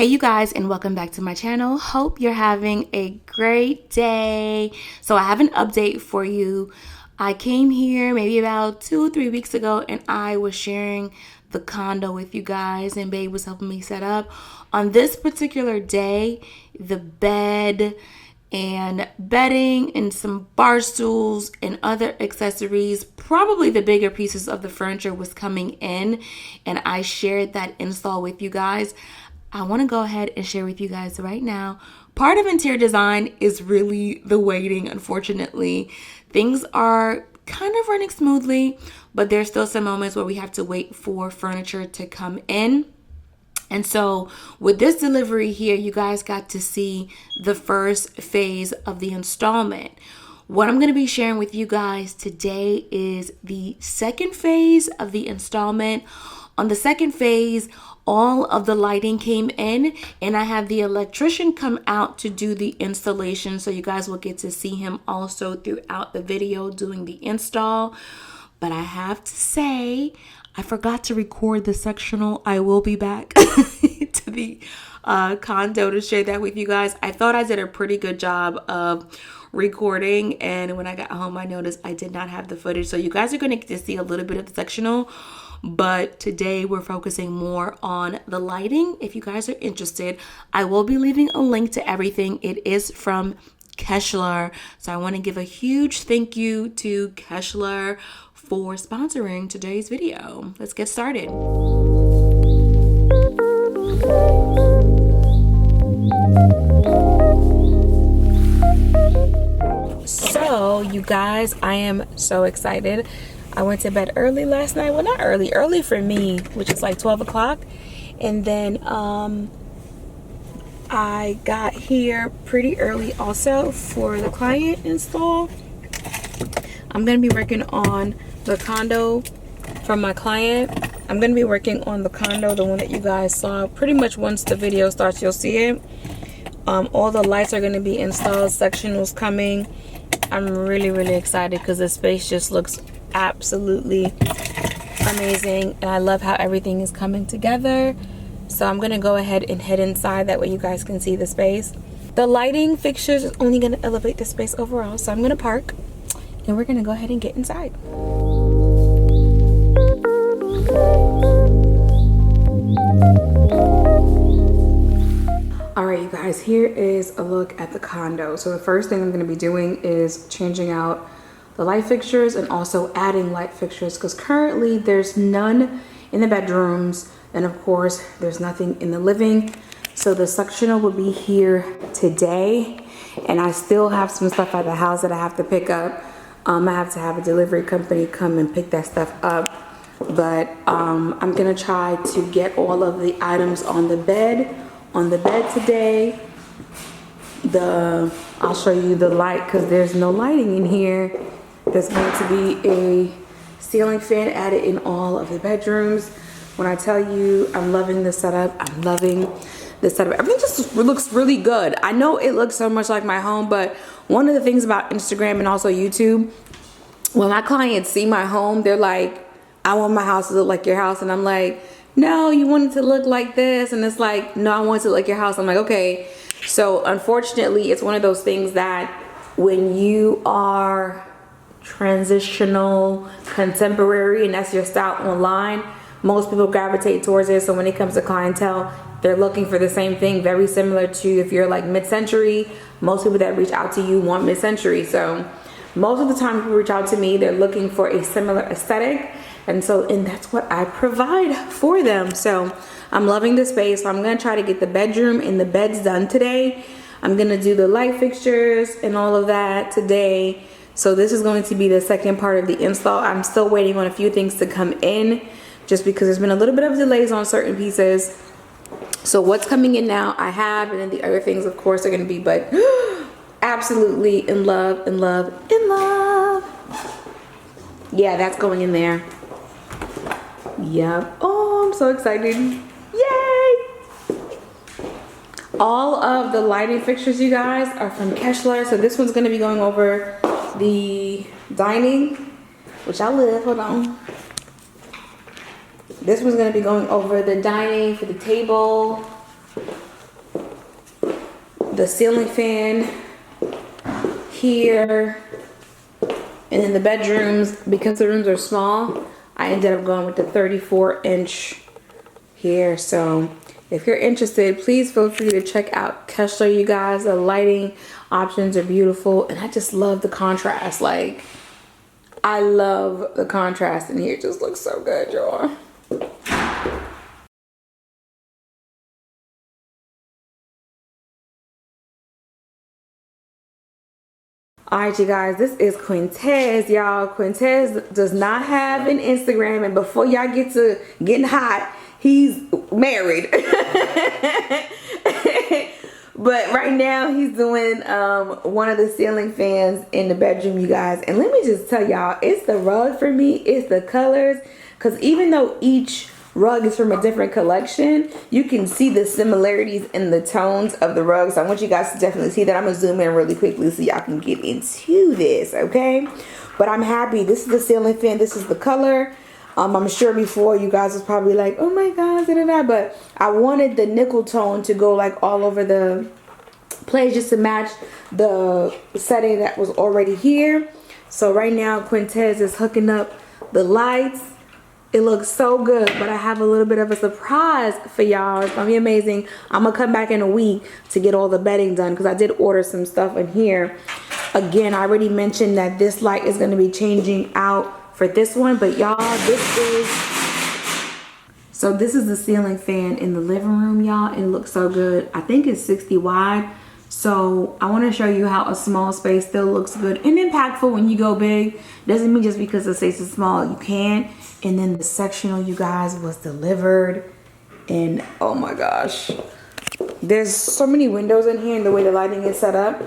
Hey you guys, and welcome back to my channel. Hope you're having a great day. So I have an update for you. I came here maybe about 2-3 weeks ago and I was sharing the condo with you guys and babe was helping me set up. On this particular day, the bed and bedding and some bar stools and other accessories, probably the bigger pieces of the furniture, was coming in, and I shared that install with you guys. I want to go ahead and share with you guys right now. Part of interior design is really the waiting, unfortunately. Things are kind of running smoothly, but there's still some moments where we have to wait for furniture to come in. And so with this delivery here, you guys got to see the first phase of the installment. What I'm going to be sharing with you guys today is the second phase of the installment. On the second phase, all of the lighting came in and I had the electrician come out to do the installation. So you guys will get to see him also throughout the video doing the install. But I have to say, I forgot to record the sectional. I will be back to the condo to share that with you guys. I thought I did a pretty good job of recording, and when I got home I noticed I did not have the footage. So you guys are going to get to see a little bit of the sectional. But today we're focusing more on the lighting. If you guys are interested, I will be leaving a link to everything. It is from Kichler. So I want to give a huge thank you to Kichler for sponsoring today's video. Let's get started. So you guys, I am so excited. I went to bed early last night. Well, not early for me, which is like 12 o'clock. And then I got here pretty early also for the client install. I'm going to be working on the condo from my client. I'm going to be working on the condo, the one that you guys saw. Pretty much once the video starts, you'll see it. All the lights are going to be installed. Sectionals coming. I'm really excited because the space just looks absolutely amazing, and I love how everything is coming together. So I'm gonna go ahead and head inside, that way you guys can see the space. The lighting fixtures is only gonna elevate the space overall, so I'm gonna park and we're gonna go ahead and get inside. All right, you guys, here is a look at the condo. So the first thing I'm gonna be doing is changing out the light fixtures and also adding light fixtures, because currently there's none in the bedrooms, and of course there's nothing in the living. So the sectional will be here today, and I still have some stuff at the house that I have to pick up. I have to have a delivery company come and pick that stuff up, but I'm gonna try to get all of the items on the bed today. I'll show you the light, because there's no lighting in here. There's going to be a ceiling fan added in all of the bedrooms. When I tell you I'm loving the setup, I'm loving the setup. Everything just looks really good. I know it looks so much like my home, but one of the things about Instagram and also YouTube, when my clients see my home, they're like, I want my house to look like your house. And I'm like, no, you want it to look like this. And it's like, no, I want it to look like your house. I'm like, okay. So unfortunately, it's one of those things that when you are transitional, contemporary, and that's your style online, most people gravitate towards it. So when it comes to clientele, they're looking for the same thing, very similar to if you're like mid-century. Most people that reach out to you want mid-century. So most of the time people reach out to me, they're looking for a similar aesthetic, and that's what I provide for them. So I'm loving the space. So I'm going to try to get the bedroom and the beds done today. I'm going to do the light fixtures and all of that today. So this is going to be the second part of the install. I'm still waiting on a few things to come in, just because there's been a little bit of delays on certain pieces. So what's coming in now, I have, and then the other things, of course, are going to be, but absolutely in love. Yeah, that's going in there. Yep. Oh, I'm so excited. Yay! All of the lighting fixtures, you guys, are from Kichler. So this one's going to be going over the dining, which I love. Hold on. This one's going to be going over the dining for the table. the ceiling fan here, and in the bedrooms, because the rooms are small, I ended up going with the 34-inch here. So if you're interested, please feel free to check out Kichler, you guys. The lighting options are beautiful, and I just love the contrast. Like, I love the contrast in here. It just looks so good, y'all. Alright, you guys, this is Quintez, y'all. Quintez does not have an Instagram, and before y'all get to getting hot, he's married. But right now he's doing one of the ceiling fans in the bedroom, you guys. And let me just tell y'all, it's the rug for me, it's the colors, because even though each rug is from a different collection, you can see the similarities in the tones of the rugs. So I want you guys to definitely see that. I'm gonna zoom in really quickly so y'all can get into this, okay? But I'm happy. This is the ceiling fan. This is the color. I'm sure before you guys was probably like, oh my god, but I wanted the nickel tone to go like all over the place just to match the setting that was already here. So right now Quintez is hooking up the lights. It looks so good, but I have a little bit of a surprise for y'all. It's gonna be amazing. I'm gonna come back in a week to get all the bedding done because I did order some stuff in here. Again, I already mentioned that this light is gonna be changing out for this one, but y'all, this is the ceiling fan in the living room, y'all. It looks so good. I think it's 60 wide. So I want to show you how a small space still looks good and impactful when you go big. Doesn't mean just because the space is small you can. And then the sectional, you guys, was delivered, and oh my gosh, there's so many windows in here, and the way the lighting is set up,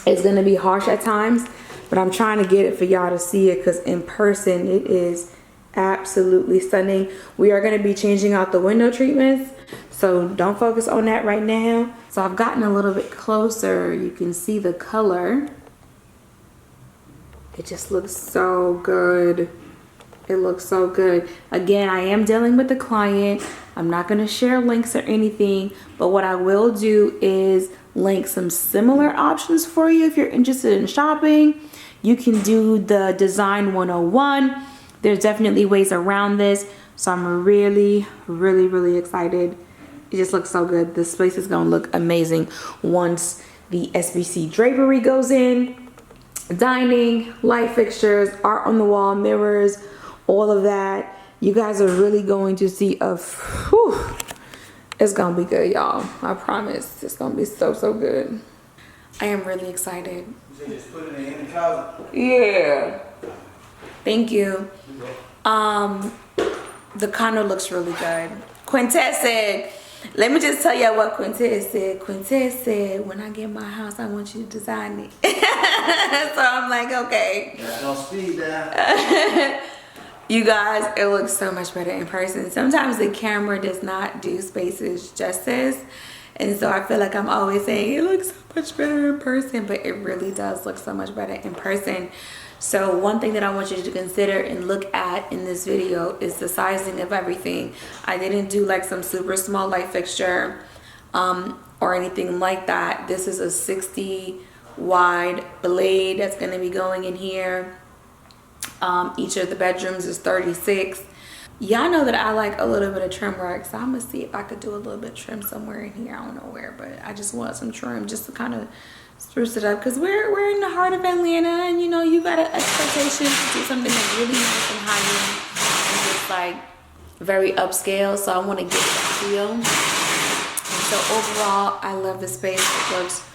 it's gonna be harsh at times, but I'm trying to get it for y'all to see it because in person it is absolutely stunning. We are going to be changing out the window treatments, so don't focus on that right now. So I've gotten a little bit closer. You can see the color. It just looks so good. It looks so good. Again, I am dealing with the client. I'm not going to share links or anything, but what I will do is link some similar options for you if you're interested in shopping. You can do the Design 101. There's definitely ways around this, so I'm really excited. It just looks so good. This place is going to look amazing once the SBC drapery goes in. Dining, light fixtures, art on the wall, mirrors, all of that. You guys are really going to see it's gonna be good, y'all. I promise. It's gonna be so good. I am really excited. You just put it in the closet? Yeah. Thank you. The condo looks really good. Quintez said, let me just tell y'all what Quintez said. Quintez said, when I get my house, I want you to design it. So I'm like, okay. Don't speed down. You guys, it looks so much better in person. Sometimes the camera does not do spaces justice. And so I feel like I'm always saying it looks so much better in person, but it really does look so much better in person. So one thing that I want you to consider and look at in this video is the sizing of everything. I didn't do like some super small light fixture or anything like that. This is a 60 wide blade that's going to be going in here. Each of the bedrooms is 36. Y'all know that I like a little bit of trim work, so I'm gonna see if I could do a little bit of trim somewhere in here. I don't know where, but I just want some trim just to kind of spruce it up because we're in the heart of Atlanta, and you know you got an expectation to do something that's really nice and high end and just like very upscale. So I want to get that feel. And so overall, I love the space. It looks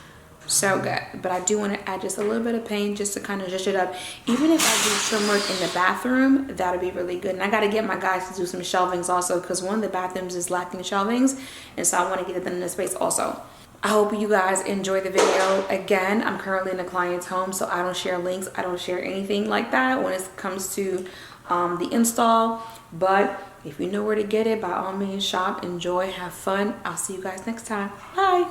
so good, but I do want to add just a little bit of paint just to kind of zhuzh it up. Even if I do trim work in the bathroom, that'll be really good. And I got to get my guys to do some shelvings also because one of the bathrooms is lacking shelvings, and so I want to get it done in the space also. I hope you guys enjoy the video. Again, I'm currently in a client's home, so I don't share links. I don't share anything like that when it comes to the install, but if you know where to get it, by all means shop, enjoy, have fun. I'll see you guys next time. Bye.